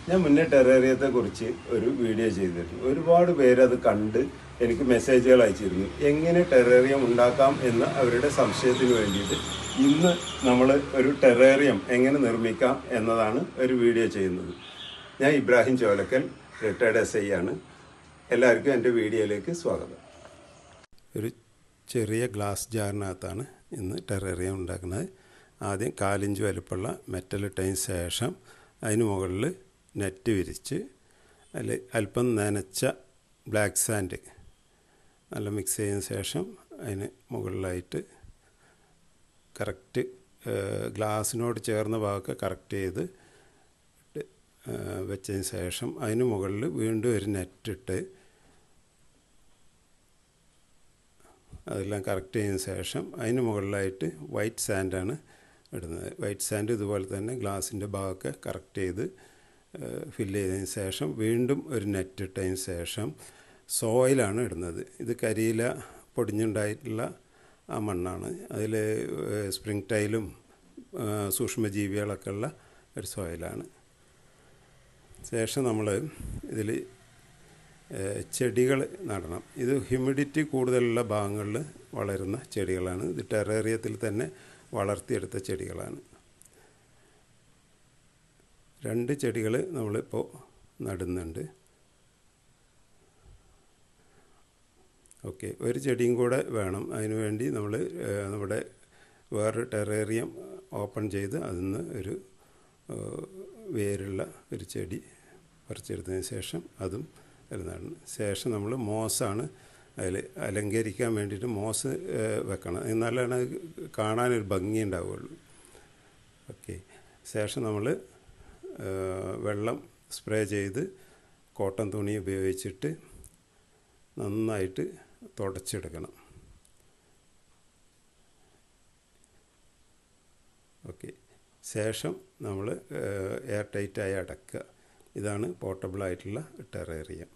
ഞാൻ മുന്നേ ടെറേറിയത്തെക്കുറിച്ച് ഒരു വീഡിയോ ചെയ്തിരുന്നു. ഒരുപാട് പേര് അത് കണ്ട് എനിക്ക് മെസ്സേജുകൾ അയച്ചിരുന്നു. എങ്ങനെ ടെറേറിയം ഉണ്ടാക്കാം എന്ന അവരുടെ സംശയത്തിന് വേണ്ടിയിട്ട് ഇന്ന് നമ്മൾ ഒരു ടെറേറിയം എങ്ങനെ നിർമ്മിക്കാം എന്നതാണ് ഒരു വീഡിയോ ചെയ്യുന്നത്. ഞാൻ ഇബ്രാഹിം ചോലക്കൽ, റിട്ടയർഡ് SI ആണ്. എല്ലാവർക്കും എൻ്റെ വീഡിയോയിലേക്ക് സ്വാഗതം. ഒരു ചെറിയ ഗ്ലാസ് ജാറിനകത്താണ് ഇന്ന് ടെറേറിയം ഉണ്ടാക്കുന്നത്. ആദ്യം 4 ഇഞ്ച് വലുപ്പമുള്ള മെറ്റൽ ഇട്ടതിന് ശേഷം അതിന് മുകളിൽ നെറ്റ് വിരിച്ച് അതിൽ അല്പം നനച്ച ബ്ലാക്ക് സാൻഡ് നല്ല മിക്സ് ചെയ്തതിന് ശേഷം അതിന് മുകളിലായിട്ട് കറക്റ്റ് ഗ്ലാസിനോട് ചേർന്ന ഭാഗമൊക്കെ കറക്റ്റ് ചെയ്ത് വെച്ചതിന് ശേഷം അതിന് മുകളിൽ വീണ്ടും ഒരു നെറ്റിട്ട് അതെല്ലാം കറക്റ്റ് ചെയ്തതിന് ശേഷം അതിന് മുകളിലായിട്ട് വൈറ്റ് സാൻഡാണ് ഇടുന്നത്. വൈറ്റ് സാൻഡ് ഇതുപോലെ തന്നെ ഗ്ലാസിൻ്റെ ഭാഗമൊക്കെ കറക്റ്റ് ചെയ്ത് ഫില്ല് ചെയ്തതിന് ശേഷം വീണ്ടും ഒരു നെറ്റ് ഇട്ടതിന് ശേഷം സോയിലാണ് ഇടുന്നത്. ഇത് കരിയില പൊടിഞ്ഞുണ്ടായിട്ടുള്ള ആ മണ്ണാണ്. അതിൽ സ്പ്രിംഗ് ടൈലും സൂക്ഷ്മജീവികളൊക്കെ ഉള്ള ഒരു സോയിലാണ്. ശേഷം നമ്മൾ ഇതിൽ ചെടികൾ നടണം. ഇത് ഹ്യൂമിഡിറ്റി കൂടുതലുള്ള ഭാഗങ്ങളിൽ വളരുന്ന ചെടികളാണ്. ഇത് ടെറേറിയത്തിൽ തന്നെ വളർത്തിയെടുത്ത ചെടികളാണ്. 2 ചെടികൾ നമ്മളിപ്പോൾ നടുന്നുണ്ട്. ഓക്കെ, ഒരു ചെടിയും കൂടെ വേണം. അതിനു വേണ്ടി നമ്മൾ നമ്മുടെ വേറൊരു ടെറേറിയം ഓപ്പൺ ചെയ്ത് അതിൽ നിന്ന് ഒരു വേരുള്ള ഒരു ചെടി പറിച്ചെടുത്തതിന് ശേഷം അതും നടണം. ശേഷം നമ്മൾ മോസാണ് അതിൽ അലങ്കരിക്കാൻ വേണ്ടിയിട്ട് മോസ് വെക്കണം. എന്നാലാണ് കാണാനൊരു ഭംഗി ഉണ്ടാവുകയുള്ളൂ. ഓക്കെ, ശേഷം നമ്മൾ വെള്ളം സ്പ്രേ ചെയ്ത് കോട്ടൺ തുണി ഉപയോഗിച്ചിട്ട് നന്നായിട്ട് തുടച്ചെടുക്കണം. ഓക്കെ, ശേഷം നമ്മൾ എയർ ടൈറ്റായി അടക്കുക. ഇതാണ് പോർട്ടബിളായിട്ടുള്ള ടെറേറിയം.